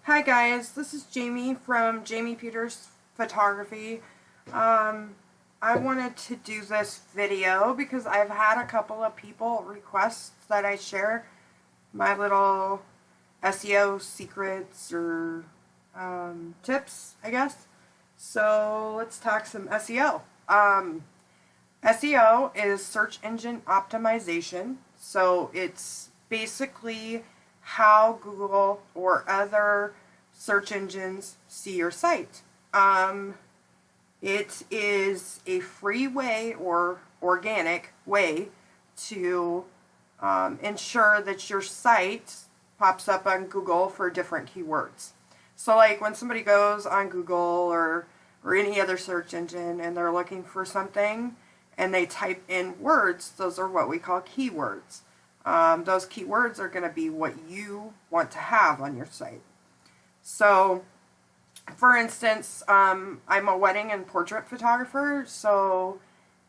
Hi guys, this is Jamie from Jamie Peters Photography. I wanted to do this video because I've had a couple of people request that I share my little SEO secrets or tips, I guess. So let's talk some SEO. SEO is search engine optimization. So it's basically how Google or other search engines see your site. It is a free way or organic way to ensure that your site pops up on Google for different keywords. So like when somebody goes on Google or any other search engine and they're looking for something and they type in words, those are what we call keywords. Those keywords are going to be what you want to have on your site. So, for instance, I'm a wedding and portrait photographer, so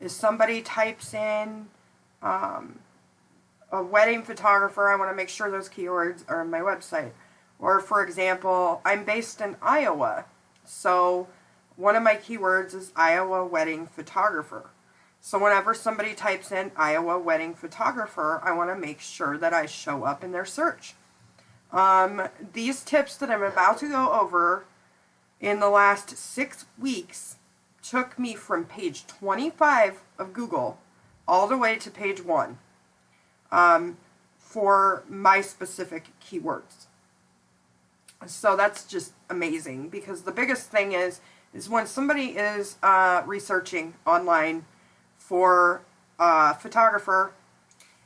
if somebody types in a wedding photographer, I want to make sure those keywords are on my website. Or, for example, I'm based in Iowa, so one of my keywords is Iowa wedding photographer. So whenever somebody types in Iowa wedding photographer, I want to make sure that I show up in their search. These tips that I'm about to go over in the last 6 weeks took me from page 25 of Google all the way to page 1 for my specific keywords. So that's just amazing, because the biggest thing is when somebody is researching online for a photographer,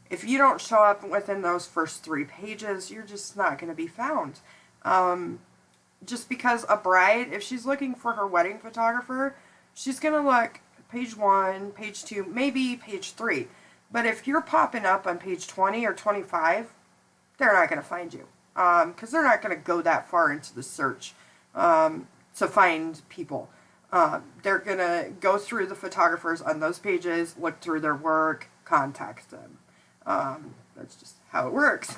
if you don't show up within those first 3 pages, you're just not going to be found. Just because a bride, if she's looking for her wedding photographer, she's going to look page 1, page 2, maybe page 3. But if you're popping up on page 20 or 25, they're not going to find you. Because they're not going to go that far into the search to find people. They're going to go through the photographers on those pages, look through their work, contact them. That's just how it works.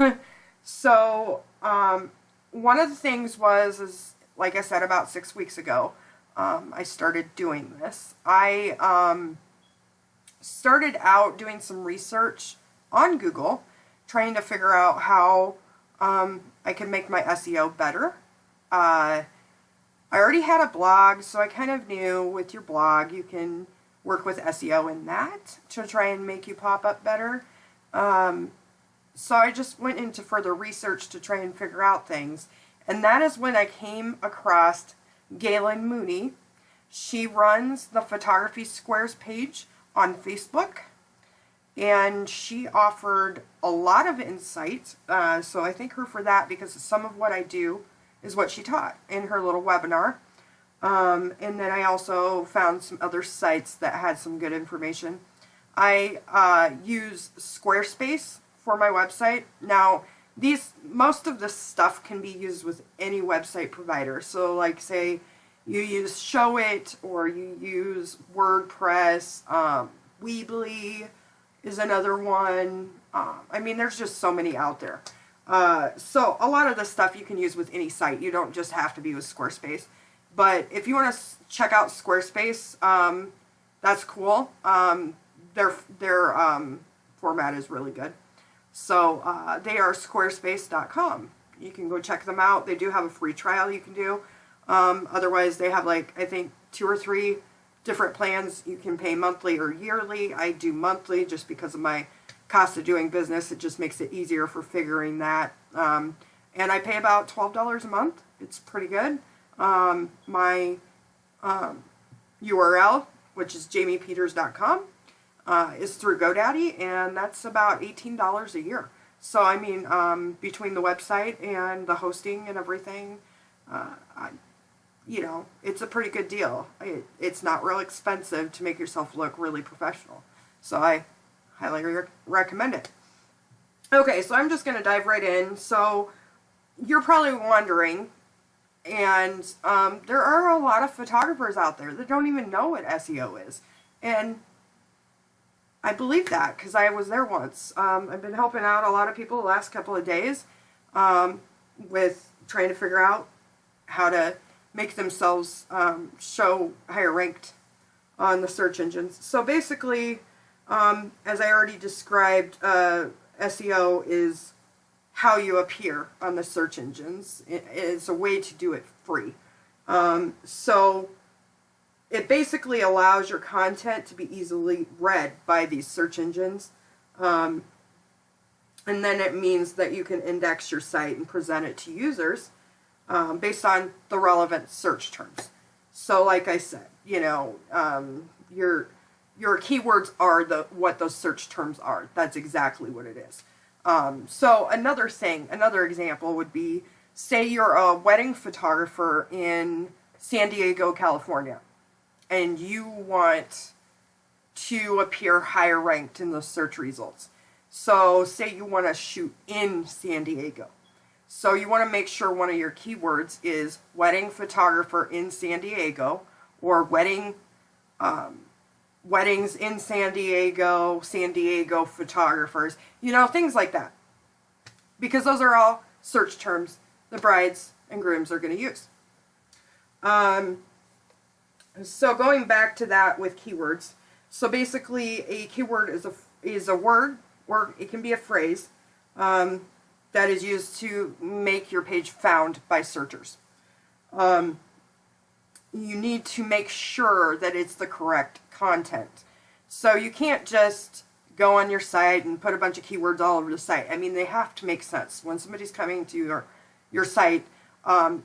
So, one of the things is, like I said, about 6 weeks ago, I started doing this. I started out doing some research on Google, trying to figure out how I can make my SEO better. I already had a blog, so I kind of knew with your blog you can work with SEO in that to try and make you pop up better. So I just went into further research to try and figure out things. And that is when I came across Galen Mooney. She runs the Photography Squares page on Facebook. And she offered a lot of insight. So I thank her for that, because some of what I do is what she taught in her little webinar. And then I also found some other sites that had some good information. I use Squarespace for my website. Now, most of this stuff can be used with any website provider. So like, say you use Showit or you use WordPress, Weebly is another one. I mean, there's just so many out there. So a lot of the stuff you can use with any site. You don't just have to be with Squarespace. But if you want to check out Squarespace, that's cool. Their format is really good. So they are squarespace.com. You can go check them out. They do have a free trial you can do. Otherwise, they have, like, I think 2 or 3 different plans. You can pay monthly or yearly. I do monthly just because of my cost of doing business. It just makes it easier for figuring that. And I pay about $12 a month. It's pretty good. My URL, which is jamiepeters.com, is through GoDaddy, and that's about $18 a year. So, I mean, between the website and the hosting and everything, it's a pretty good deal. It's not real expensive to make yourself look really professional. So I highly recommend it. Okay, so I'm just going to dive right in. So you're probably wondering, and there are a lot of photographers out there that don't even know what SEO is. And I believe that because I was there once. I've been helping out a lot of people the last couple of days with trying to figure out how to make themselves show higher ranked on the search engines. So basically, as I already described, SEO is how you appear on the search engines. It's a way to do it free. So it basically allows your content to be easily read by these search engines. And then it means that you can index your site and present it to users based on the relevant search terms. So like I said, you know, your keywords are what those search terms are. That's exactly what it is. So another example would be, say you're a wedding photographer in San Diego, California, and you want to appear higher ranked in the search results. So say you want to shoot in San Diego. So you want to make sure one of your keywords is wedding photographer in San Diego, or weddings in San Diego photographers, you know, things like that. Because those are all search terms the brides and grooms are going to use. So going back to that with keywords, so basically a keyword is a word, or it can be a phrase that is used to make your page found by searchers. You need to make sure that it's the correct content. So you can't just go on your site and put a bunch of keywords all over the site. I mean, they have to make sense. When somebody's coming to your site,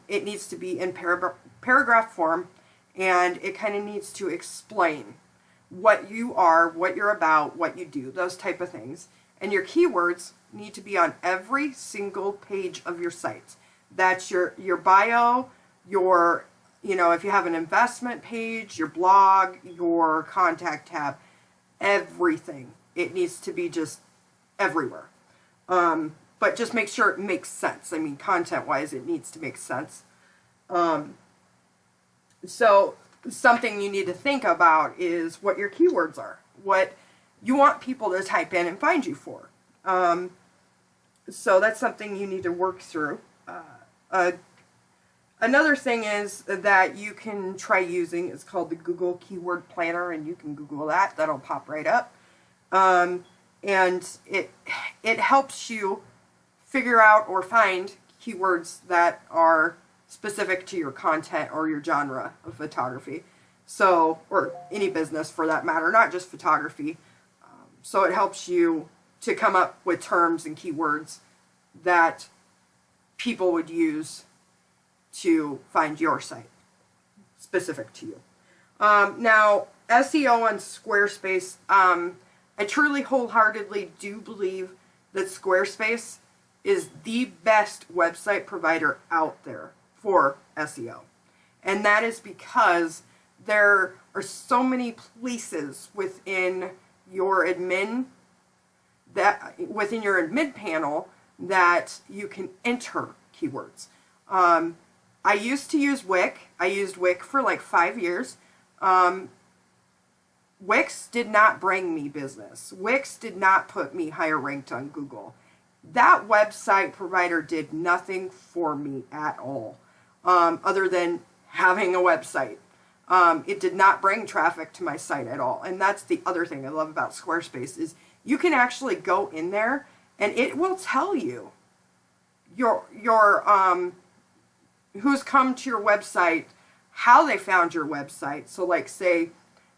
it needs to be in paragraph form, and it kind of needs to explain what you are, what you're about, what you do, those type of things. And your keywords need to be on every single page of your site. That's your bio, your, you know, if you have an investment page, your blog, your contact tab, everything. It needs to be just everywhere. But just make sure it makes sense. I mean, content-wise, it needs to make sense. So something you need to think about is what your keywords are, what you want people to type in and find you for. So that's something you need to work through. Another thing is that you can try using, it's called the Google Keyword Planner, and you can Google that. That'll pop right up. And it helps you figure out or find keywords that are specific to your content or your genre of photography. So, or any business for that matter, not just photography. So it helps you to come up with terms and keywords that people would use to find your site specific to you. Now, SEO on Squarespace, I truly wholeheartedly do believe that Squarespace is the best website provider out there for SEO. And that is because there are so many places within your admin panel that you can enter keywords. I used to use Wix. I used Wix for like 5 years. Wix did not bring me business. Wix did not put me higher ranked on Google. That website provider did nothing for me at all, other than having a website. It did not bring traffic to my site at all. And that's the other thing I love about Squarespace is you can actually go in there and it will tell you who's come to your website, how they found your website. So like say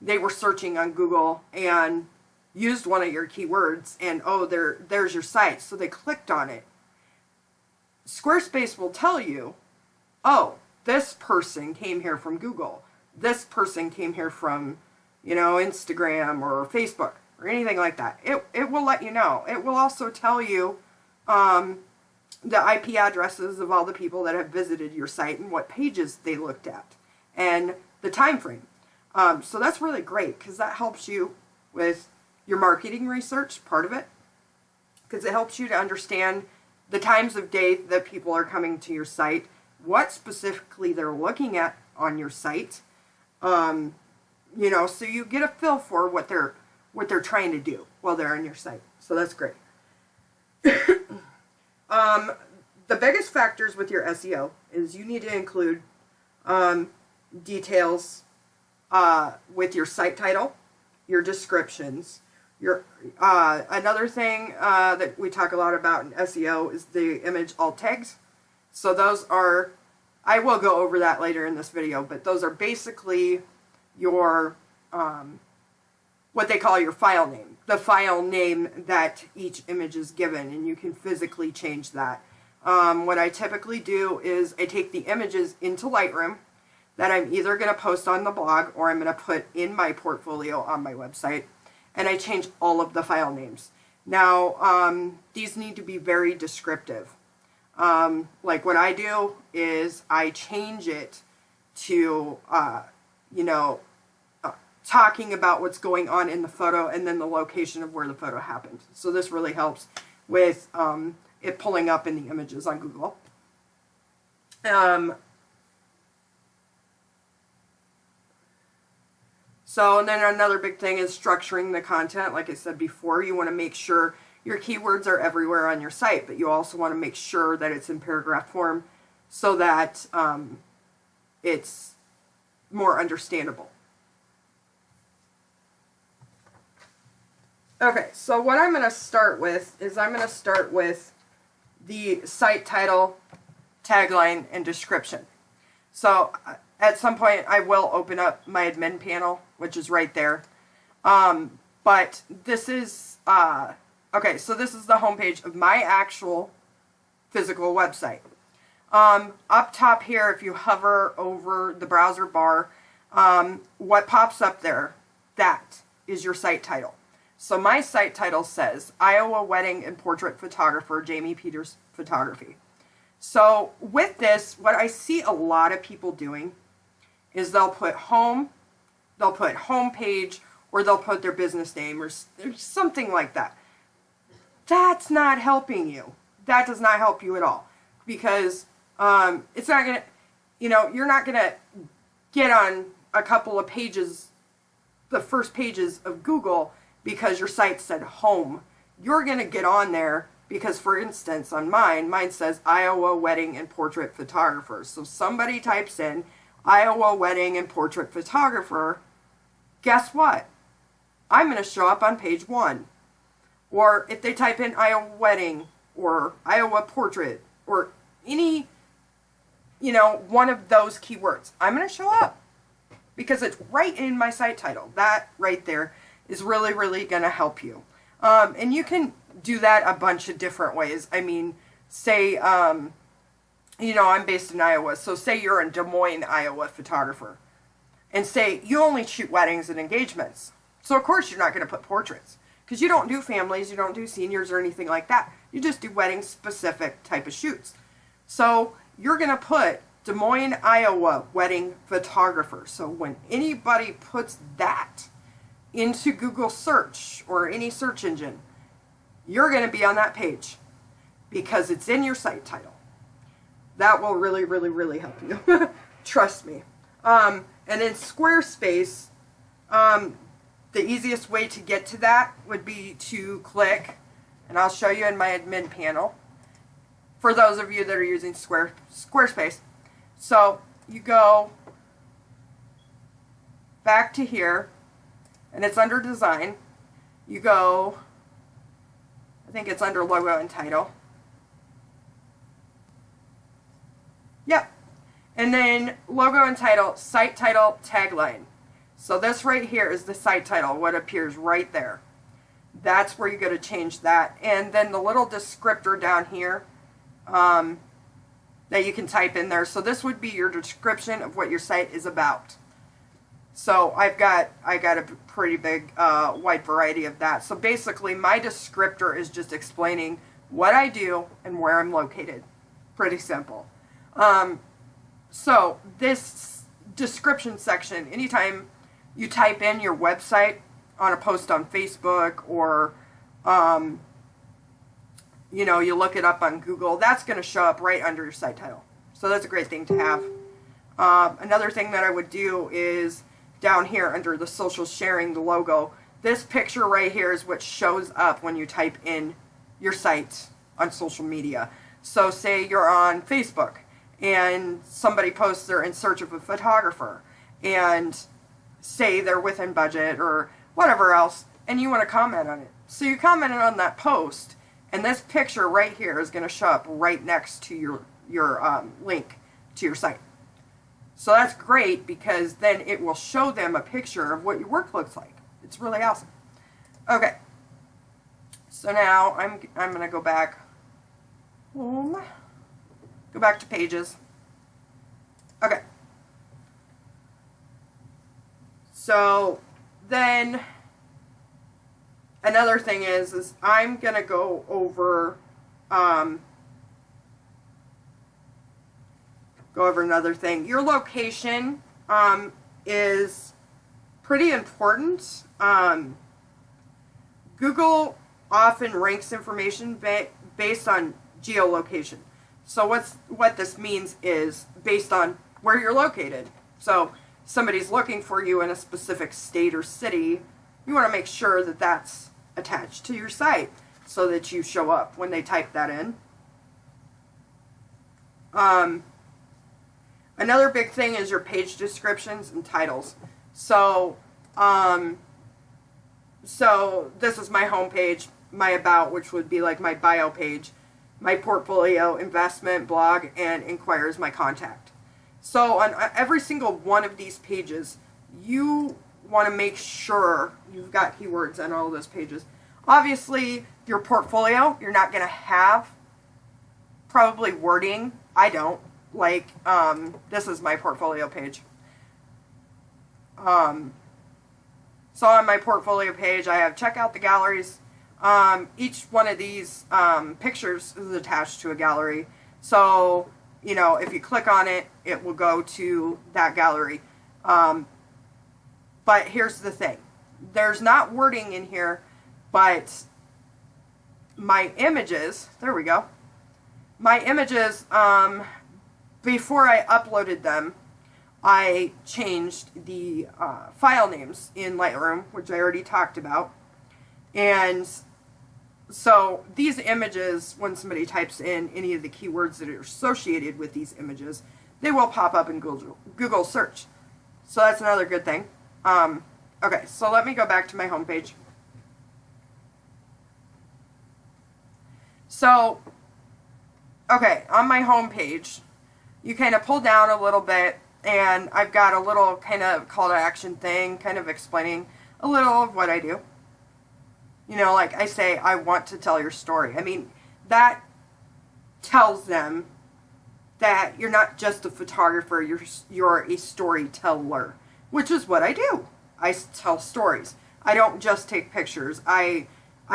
they were searching on Google and used one of your keywords and oh, there's your site. So they clicked on it. Squarespace will tell you, oh, this person came here from Google. This person came here from, you know, Instagram or Facebook or anything like that. It will let you know. It will also tell you the IP addresses of all the people that have visited your site and what pages they looked at and the time frame. So that's really great because that helps you with your marketing research, part of it, because it helps you to understand the times of day that people are coming to your site, what specifically they're looking at on your site, you know, so you get a feel for what they're trying to do while they're on your site. So that's great. the biggest factors with your SEO is you need to include details with your site title, your descriptions. Your another thing that we talk a lot about in SEO is the image alt tags. So those are, I will go over that later in this video, but those are basically your what they call your file name, the file name that each image is given, and you can physically change that. What I typically do is I take the images into Lightroom that I'm either going to post on the blog or I'm going to put in my portfolio on my website, and I change all of the file names. Now, these need to be very descriptive. Like what I do is I change it to, you know, talking about what's going on in the photo and then the location of where the photo happened. So this really helps with it pulling up in the images on Google. So, and then another big thing is structuring the content. Like I said before, you want to make sure your keywords are everywhere on your site, but you also want to make sure that it's in paragraph form so that it's more understandable. Okay, so what I'm going to start with is I'm going to start with the site title, tagline, and description. So at some point I will open up my admin panel, which is right there. But this is, okay, so this is the homepage of my actual physical website. Up top here, if you hover over the browser bar, what pops up there, that is your site title. So my site title says, Iowa Wedding and Portrait Photographer, Jamie Peters Photography. So with this, what I see a lot of people doing is they'll put home, they'll put homepage, or they'll put their business name or something like that. That's not helping you. That does not help you at all. Because it's not going to, you know, you're not going to get on a couple of pages, the first pages of Google, because your site said home. You're going to get on there because, for instance, on mine says Iowa Wedding and Portrait Photographer. So somebody types in Iowa Wedding and Portrait Photographer. Guess what? I'm going to show up on page 1. Or if they type in Iowa Wedding or Iowa Portrait or any, you know, one of those keywords, I'm going to show up because it's right in my site title. That right there is really, really going to help you. And you can do that a bunch of different ways. I mean, say, you know, I'm based in Iowa, so say you're a Des Moines, Iowa photographer, and say you only shoot weddings and engagements. So, of course, you're not going to put portraits, because you don't do families, you don't do seniors or anything like that. You just do wedding-specific type of shoots. So, you're going to put Des Moines, Iowa wedding photographer. So, when anybody puts that into Google search or any search engine, you're going to be on that page because it's in your site title. That will really, really, really help you. Trust me. And in Squarespace, the easiest way to get to that would be to click, and I'll show you in my admin panel, for those of you that are using Squarespace. So you go back to here, and it's under design. You go, I think it's under logo and title. Yep. And then logo and title, site title, tagline. So this right here is the site title, what appears right there. That's where you go to change that. And then the little descriptor down here that you can type in there. So this would be your description of what your site is about. So I got a pretty big wide variety of that. So basically my descriptor is just explaining what I do and where I'm located. Pretty simple. So this description section, anytime you type in your website on a post on Facebook or you know, you look it up on Google, that's going to show up right under your site title. So that's a great thing to have. Another thing that I would do is down here under the social sharing, the logo, this picture right here is what shows up when you type in your site on social media. So say you're on Facebook and somebody posts they're in search of a photographer and say they're within budget or whatever else, and you want to comment on it. So you commented on that post, and this picture right here is going to show up right next to your link to your site. So that's great because then it will show them a picture of what your work looks like. It's really awesome. Okay. So now I'm going to go back home. Go back to pages. Okay. So then another thing is I'm going to go over another thing. Your location is pretty important. Google often ranks information based on geolocation. So what this means is based on where you're located. So somebody's looking for you in a specific state or city, you want to make sure that that's attached to your site so that you show up when they type that in. Another big thing is your page descriptions and titles. So this is my home page, my about, which would be like my bio page, my portfolio, investment, blog, and inquire is my contact. So on every single one of these pages, you want to make sure you've got keywords on all those pages. Obviously, your portfolio, you're not going to have probably wording. I don't. Like, this is my portfolio page. So on my portfolio page, I have check out the galleries. Each one of these pictures is attached to a gallery. So, you know, if you click on it, it will go to that gallery. But here's the thing. There's not wording in here, but my images, there we go. My images, before I uploaded them, I changed the file names in Lightroom, which I already talked about. And so these images, when somebody types in any of the keywords that are associated with these images, they will pop up in Google search. So that's another good thing. Okay, so let me go back to my homepage. So, okay, on my homepage, you kind of pull down a little bit, and I've got a little kind of call to action thing, kind of explaining a little of what I do. You know, like I say, I want to tell your story. I mean, that tells them that you're not just a photographer, you're a storyteller, which is what I do. I tell stories. I don't just take pictures. I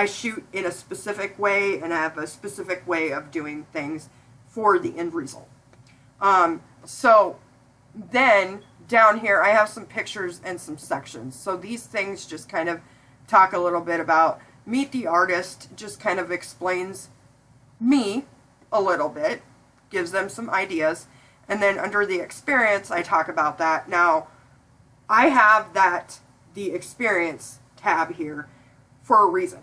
shoot in a specific way and I have a specific way of doing things for the end result. So then down here I have some pictures and some sections. So these things just kind of talk a little bit about Meet the Artist, just kind of explains me a little bit, gives them some ideas, and then under the experience I talk about that. Now I have the experience tab here for a reason.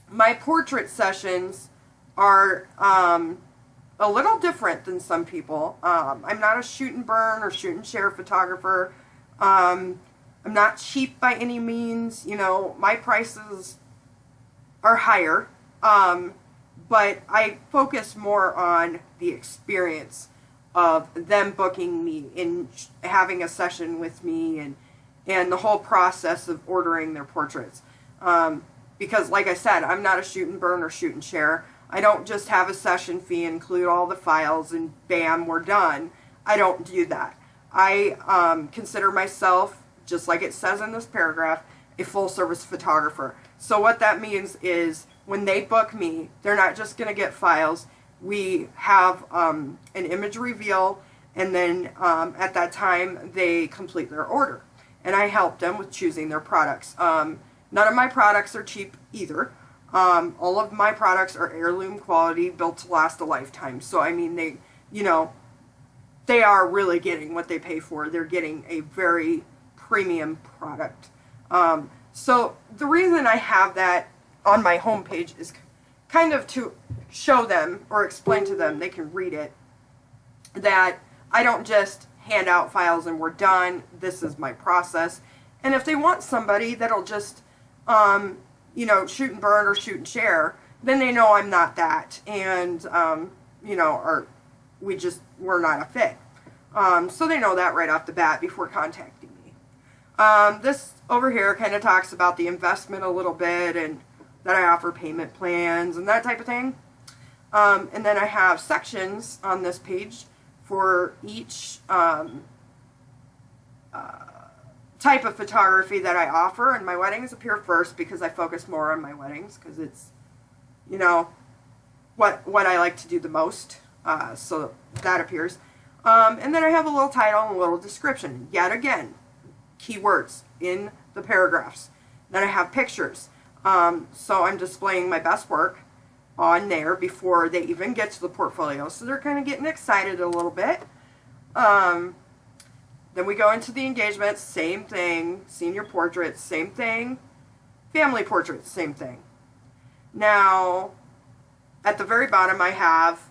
My portrait sessions are a little different than some people. I'm not a shoot and burn or shoot and share photographer. I'm not cheap by any means. You know, my prices are higher, but I focus more on the experience of them booking me and having a session with me and the whole process of ordering their portraits. Because like I said, I'm not a shoot and burn or shoot and share. I don't just have a session fee, include all the files, and bam, we're done. I don't do that. I consider myself, just like it says in this paragraph, a full-service photographer. So what that means is when they book me, they're not just going to get files. We have an image reveal, and then at that time, they complete their order. And I help them with choosing their products. None of my products are cheap either. All of my products are heirloom quality, built to last a lifetime. So, I mean, they, you know, they are really getting what they pay for. They're getting a very premium product. So, the reason I have that on my homepage is kind of to show them or explain to them, they can read it, that I don't just hand out files and we're done. This is my process. And if they want somebody that'll just, shoot and burn or shoot and share, then they know I'm not that. And, or we're not a fit. So they know that right off the bat before contacting me. This over here kind of talks about the investment a little bit, and that I offer payment plans and that type of thing. And then I have sections on this page for each type of photography that I offer, and my weddings appear first because I focus more on my weddings because it's, what I like to do the most. So that appears. And then I have a little title and a little description. Yet again, keywords in the paragraphs. Then I have pictures. So I'm displaying my best work on there before they even get to the portfolio. So they're kind of getting excited a little bit. Then we go into the engagements, same thing. Senior portraits, same thing. Family portraits, same thing. Now, at the very bottom I have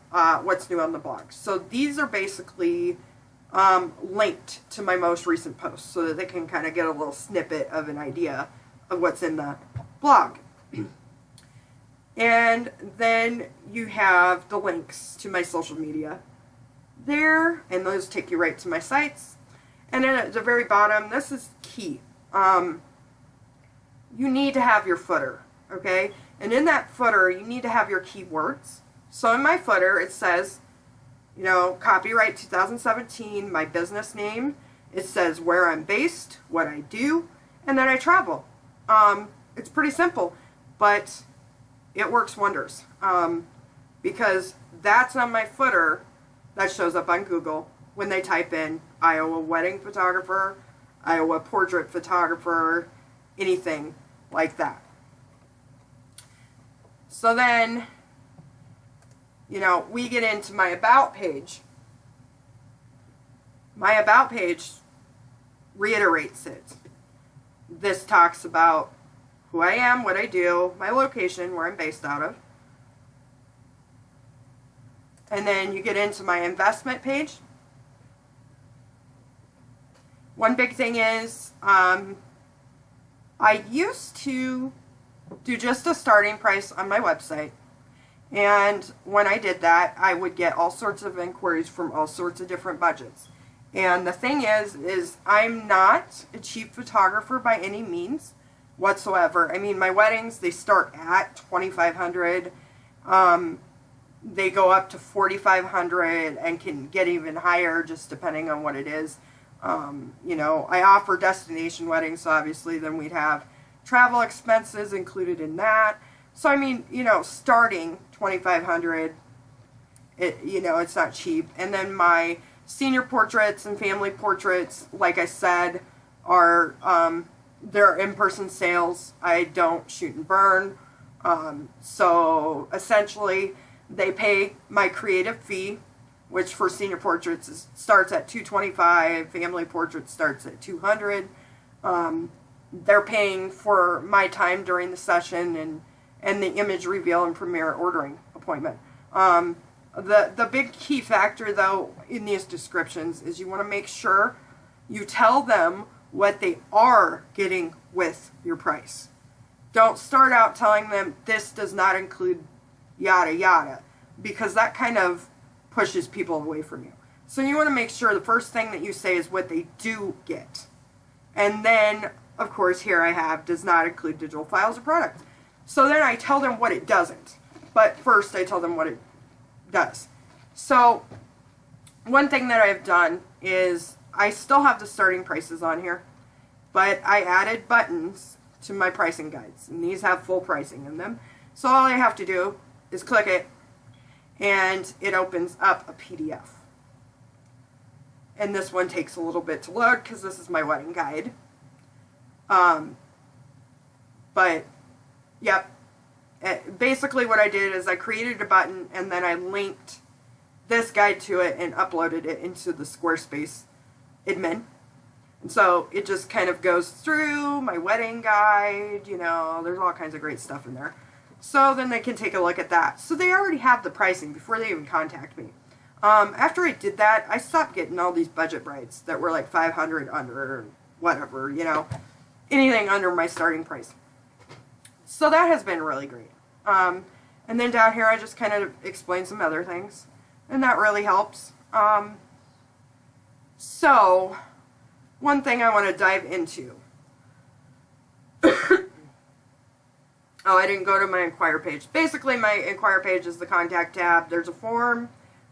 what's new on the blog. So these are basically linked to my most recent posts so that they can kind of get a little snippet of an idea of what's in the blog. And then you have the links to my social media there, and those take you right to my sites. And then at the very bottom, this is key. You need to have your footer, okay? And in that footer, you need to have your keywords. So in my footer, it says, copyright 2017, my business name. It says where I'm based, what I do, and then I travel. It's pretty simple, but it works wonders because that's on my footer that shows up on Google when they type in Iowa wedding photographer, Iowa portrait photographer, anything like that. So then, we get into my About page. My About page reiterates it. This talks about who I am, what I do, my location, where I'm based out of. And then you get into my investment page. One big thing is, I used to do just a starting price on my website. And when I did that, I would get all sorts of inquiries from all sorts of different budgets. And the thing is I'm not a cheap photographer by any means whatsoever. I mean, my weddings, they start at $2,500. They go up to $4,500 and can get even higher just depending on what it is. I offer destination weddings, so obviously then we'd have travel expenses included in that. So I mean, starting $2,500, it's not cheap. And then my senior portraits and family portraits, like I said, are they're in-person sales. I don't shoot and burn. So essentially, they pay my creative fee, which for senior portraits starts at $225. Family portraits starts at $200. They're paying for my time during the session and the image reveal and premiere ordering appointment. The big key factor, though, in these descriptions is you want to make sure you tell them what they are getting with your price. Don't start out telling them this does not include yada yada, because that kind of pushes people away from you. So you want to make sure the first thing that you say is what they do get. And then, of course, here I have does not include digital files or products. So then I tell them what it doesn't. But first I tell them what it does. So one thing that I've done is I still have the starting prices on here, but I added buttons to my pricing guides, and these have full pricing in them. So all I have to do is click it, and it opens up a PDF. And this one takes a little bit to load because this is my wedding guide. But yep, basically what I did is I created a button and then I linked this guide to it and uploaded it into the Squarespace admin. And so it just kind of goes through my wedding guide, there's all kinds of great stuff in there. So then they can take a look at that. So they already have the pricing before they even contact me. After I did that, I stopped getting all these budget brides that were like 500 under, or whatever, you know, anything under my starting price. So that has been really great. And then down here, I just kind of explain some other things, and that really helps. So one thing I want to dive into. Oh, I didn't go to my Inquire page. Basically, my Inquire page is the contact tab. There's a form.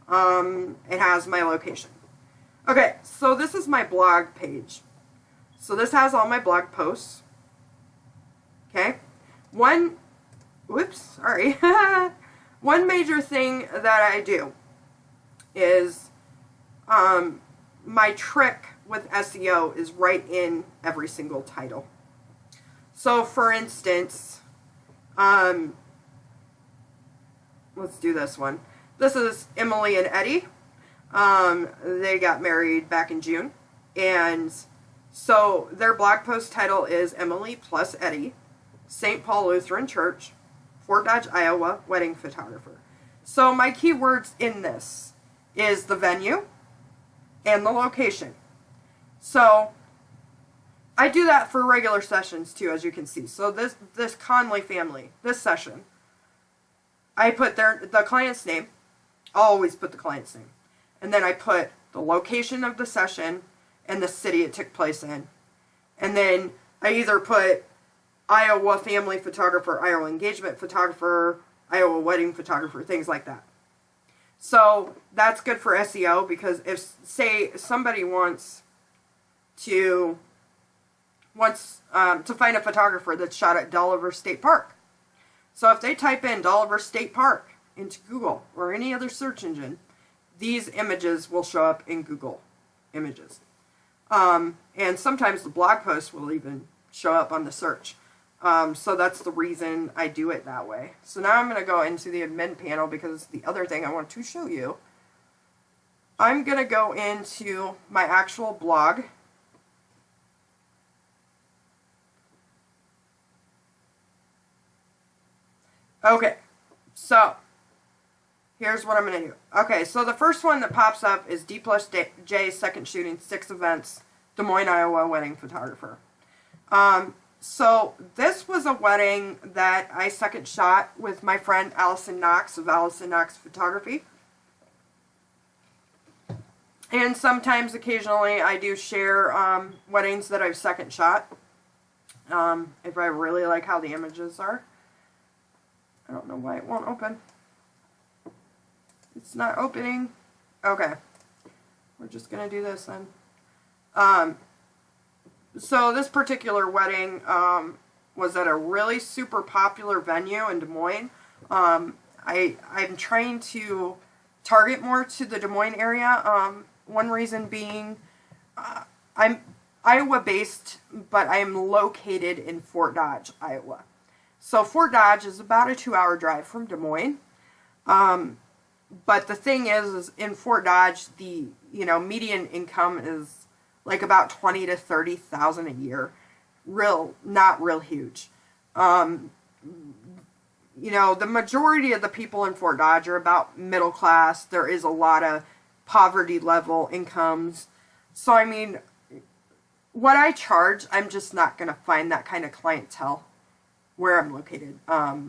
It has my location. Okay, so this is my blog page. So this has all my blog posts. Okay. One major thing that I do is my trick with SEO is right in every single title. So for instance, let's do this one. This is Emily and Eddie. They got married back in June. And so their blog post title is Emily plus Eddie, St. Paul Lutheran Church, Fort Dodge, Iowa, wedding photographer. So my keywords in this is the venue and the location. So I do that for regular sessions too, as you can see. So this Conley family, this session, I put the client's name. I'll always put the client's name. And then I put the location of the session and the city it took place in. And then I either put Iowa family photographer, Iowa engagement photographer, Iowa wedding photographer, things like that. So that's good for SEO, because if, say, somebody wants to find a photographer that's shot at Dolliver State Park. So if they type in Dolliver State Park into Google or any other search engine, these images will show up in Google Images. And sometimes the blog post will even show up on the search. So that's the reason I do it that way. So now I'm going to go into the admin panel, because the other thing I want to show you, I'm going to go into my actual blog. Okay, so here's what I'm going to do. Okay, so the first one that pops up is D+J second shooting, 6 events, Des Moines, Iowa, wedding photographer. So this was a wedding that I second shot with my friend Allison Knox of Allison Knox Photography. And sometimes, occasionally, I do share weddings that I've second shot, if I really like how the images are. I don't know why it won't open. It's not opening. Okay. We're just going to do this then. So this particular wedding was at a really super popular venue in Des Moines. I'm trying to target more to the Des Moines area. One reason being, I'm Iowa-based, but I'm located in Fort Dodge, Iowa. So Fort Dodge is about a 2-hour drive from Des Moines. But the thing is in Fort Dodge, the median income is like about $20,000 to $30,000 a year. Not real huge. The majority of the people in Fort Dodge are about middle class. There is a lot of poverty level incomes. So I mean, what I charge, I'm just not going to find that kind of clientele where I'm located.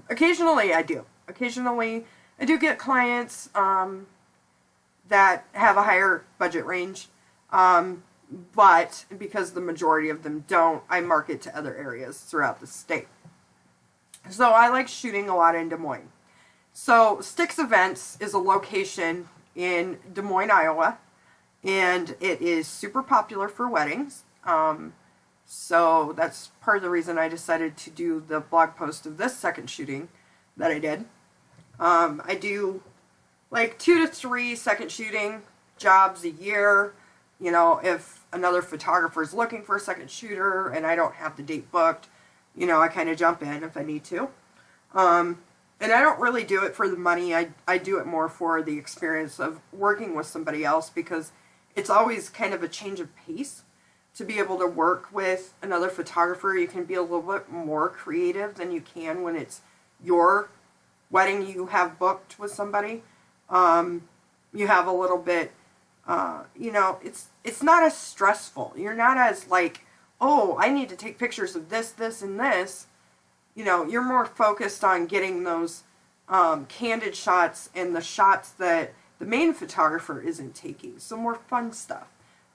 Occasionally I do. Occasionally I do get clients that have a higher budget range. But because the majority of them don't, I market to other areas throughout the state. So I like shooting a lot in Des Moines. So Sticks Events is a location in Des Moines, Iowa, and it is super popular for weddings. So that's part of the reason I decided to do the blog post of this second shooting that I did. I do like 2 to 3 second shooting jobs a year. If another photographer is looking for a second shooter and I don't have the date booked, I kind of jump in if I need to. And I don't really do it for the money. I do it more for the experience of working with somebody else, because it's always kind of a change of pace to be able to work with another photographer. You can be a little bit more creative than you can when it's your wedding you have booked with somebody, you have a little bit, you know, it's not as stressful. You're not as like, oh, I need to take pictures of this, this, and this. You know, you're more focused on getting those candid shots and the shots that the main photographer isn't taking. So more fun stuff.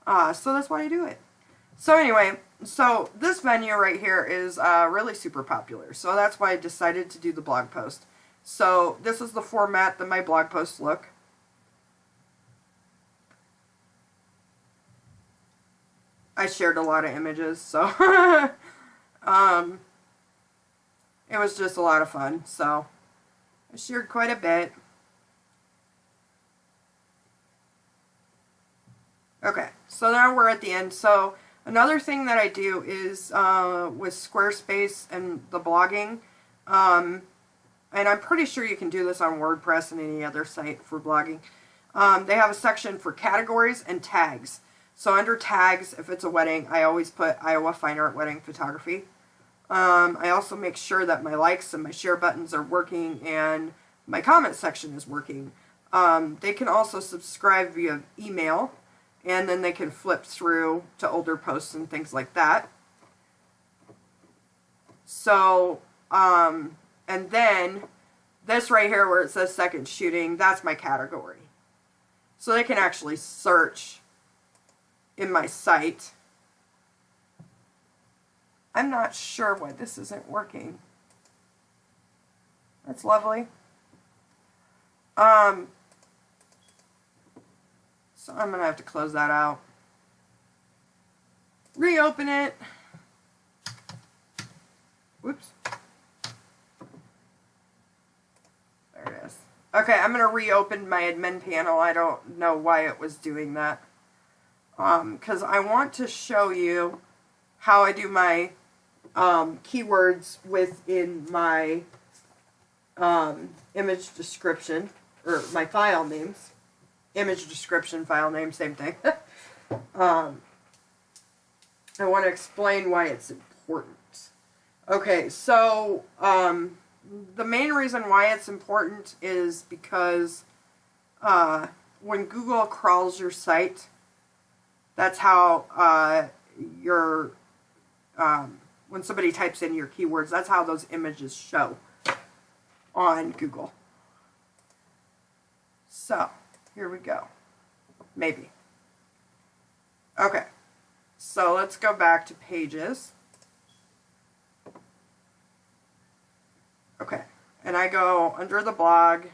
So that's why I do it. So anyway, so this venue right here is really super popular. So that's why I decided to do the blog post. So this is the format that my blog posts look. I shared a lot of images, so it was just a lot of fun. So I shared quite a bit. Okay, so now we're at the end. So another thing that I do is with Squarespace and the blogging, and I'm pretty sure you can do this on WordPress and any other site for blogging. They have a section for categories and tags. So under tags, if it's a wedding, I always put Iowa Fine Art Wedding Photography. I also make sure that my likes and my share buttons are working and my comment section is working. They can also subscribe via email, and then they can flip through to older posts and things like that. So, and then this right here where it says second shooting, that's my category. So they can actually search in my site. I'm not sure why this isn't working. That's lovely. So I'm going to have to close that out. Reopen it. Whoops. There it is. Okay, I'm going to reopen my admin panel. I don't know why it was doing that. Because I want to show you how I do my keywords within my image description, or my file names. Image description, file name, same thing. I want to explain why it's important. Okay, so the main reason why it's important is because when Google crawls your site, that's how when somebody types in your keywords, that's how those images show on Google. So, here we go. Maybe. Okay. So, let's go back to pages. Okay. And I go under the blog.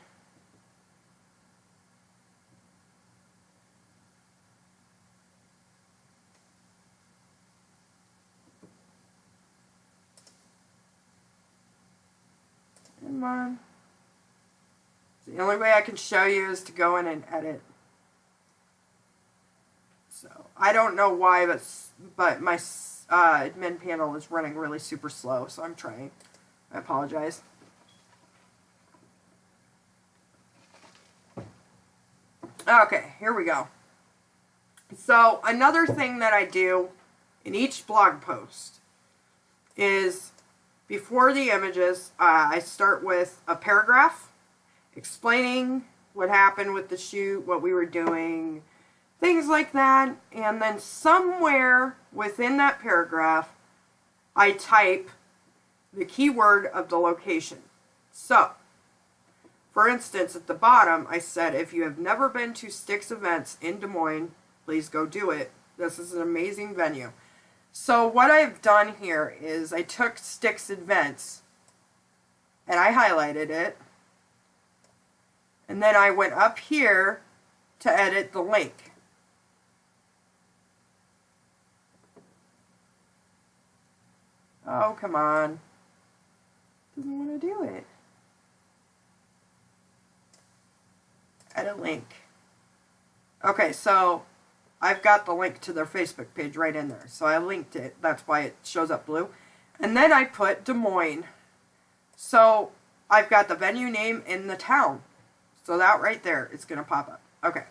Come on. The only way I can show you is to go in and edit. So, I don't know why, but my admin panel is running really super slow, so I'm trying. I apologize. Okay, here we go. So, another thing that I do in each blog post is, before the images, I start with a paragraph explaining what happened with the shoot, what we were doing, things like that. And then somewhere within that paragraph, I type the keyword of the location. So, for instance, at the bottom, I said, if you have never been to Styx Events in Des Moines, please go do it. This is an amazing venue. So what I've done here is I took Styx Events and I highlighted it. And then I went up here to edit the link. Oh, come on. Doesn't want to do it. Edit link. Okay, so I've got the link to their Facebook page right in there. So I linked it. That's why it shows up blue. And then I put Des Moines. So I've got the venue name in the town. So that right there, it's going to pop up. Okay.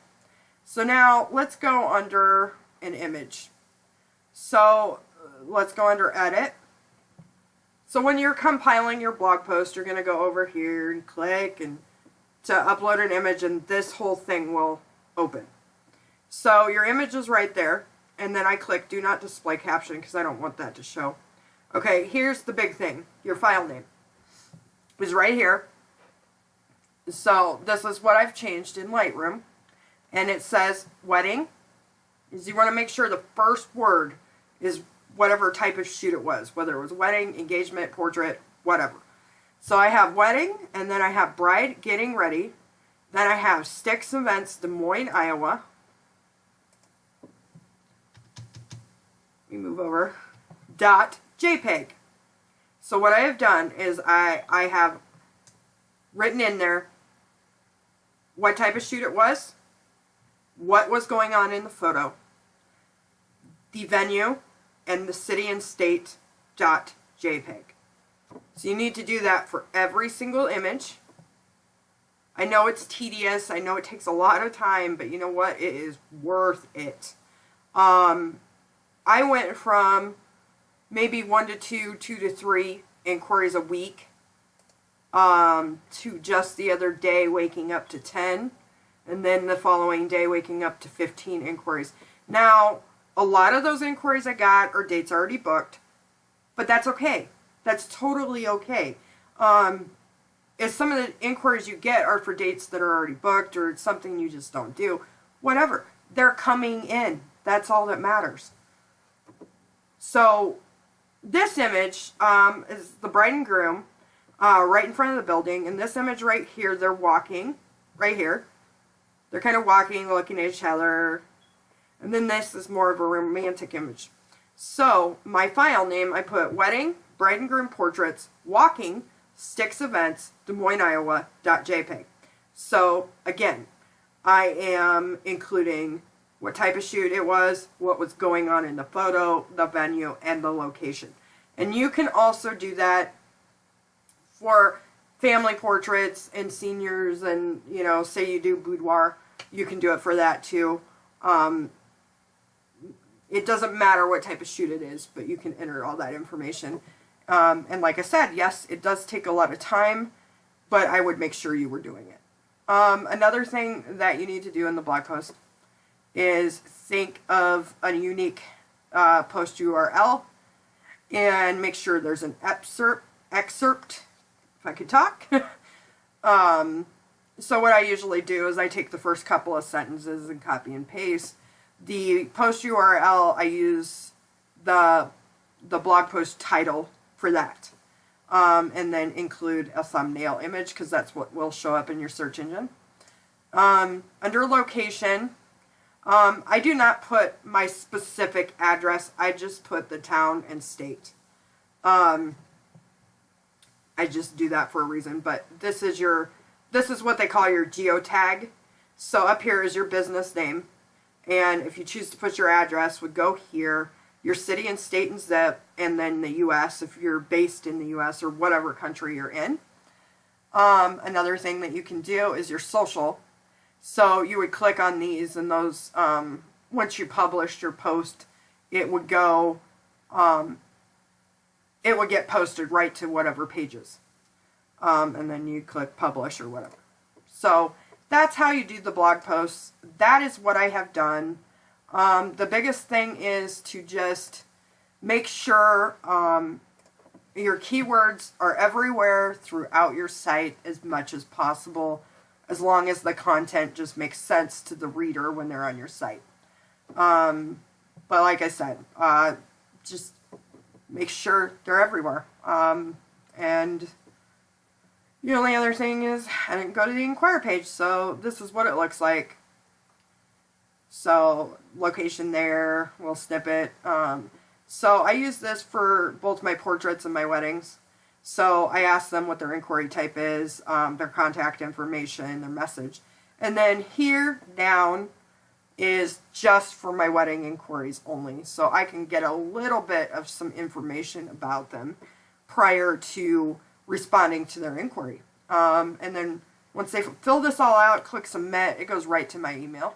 So now let's go under an image. So let's go under edit. So when you're compiling your blog post, you're going to go over here and click and to upload an image, and this whole thing will open. So your image is right there, and then I click do not display caption because I don't want that to show. Okay, here's the big thing. Your file name is right here. So this is what I've changed in Lightroom, and it says wedding. Is you want to make sure the first word is whatever type of shoot it was, whether it was wedding, engagement, portrait, whatever. So I have wedding, and then I have bride getting ready. Then I have Sticks Events, Des Moines, Iowa. Let me move over. .jpg. So what I have done is I have written in there what type of shoot it was, what was going on in the photo, the venue, and the city and state .jpg. So you need to do that for every single image. I know it's tedious, I know it takes a lot of time, but you know what? It is worth it. I went from maybe 1 to 2, 2 to 3 inquiries a week, to just the other day waking up to 10, and then the following day waking up to 15 inquiries. Now, a lot of those inquiries I got are dates already booked, but that's okay. That's totally okay. If some of the inquiries you get are for dates that are already booked, or it's something you just don't do, whatever. They're coming in. That's all that matters. So, this image is the bride and groom right in front of the building. And this image right here, they're walking, right here. They're kind of walking, looking at each other. And then this is more of a romantic image. So, my file name, I put wedding, bride and groom portraits, walking, Sticks Events, Des Moines, Iowa, .jpg. So, again, I am including what type of shoot it was, what was going on in the photo, the venue, and the location. And you can also do that for family portraits and seniors, and, you know, say you do boudoir, you can do it for that too. It doesn't matter what type of shoot it is, but you can enter all that information. And like I said, yes, it does take a lot of time, but I would make sure you were doing it. Another thing that you need to do in the blog post is think of a unique post URL and make sure there's an excerpt, if I could talk. So what I usually do is I take the first couple of sentences and copy and paste. The post URL, I use the blog post title for that. And then include a thumbnail image, because that's what will show up in your search engine. Under location, I do not put my specific address. I just put the town and state. I just do that for a reason, but this is what they call your geotag. So up here is your business name, and if you choose to put your address, would go here, your city and state and zip, and then the U.S. if you're based in the U.S. or whatever country you're in. Another thing that you can do is your social. So you would click on these, and those, once you published your post, it would go, it would get posted right to whatever pages. And then you click publish or whatever. So that's how you do the blog posts. That is what I have done. The biggest thing is to just make sure your keywords are everywhere throughout your site as much as possible, as long as the content just makes sense to the reader when they're on your site. But like I said, just make sure they're everywhere. And the only other thing is I didn't go to the Inquire page, so this is what it looks like. So location there, we'll snip it. So I use this for both my portraits and my weddings. So I ask them what their inquiry type is, their contact information, their message. And then here down is just for my wedding inquiries only. So I can get a little bit of some information about them prior to responding to their inquiry. And then once they fill this all out, click submit, it goes right to my email.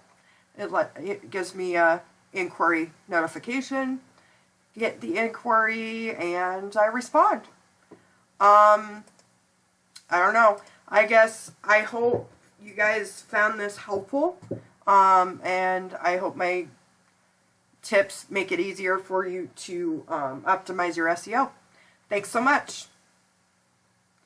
It gives me a inquiry notification, get the inquiry, and I respond. I don't know. I guess I hope you guys found this helpful. And I hope my tips make it easier for you to optimize your SEO. Thanks so much.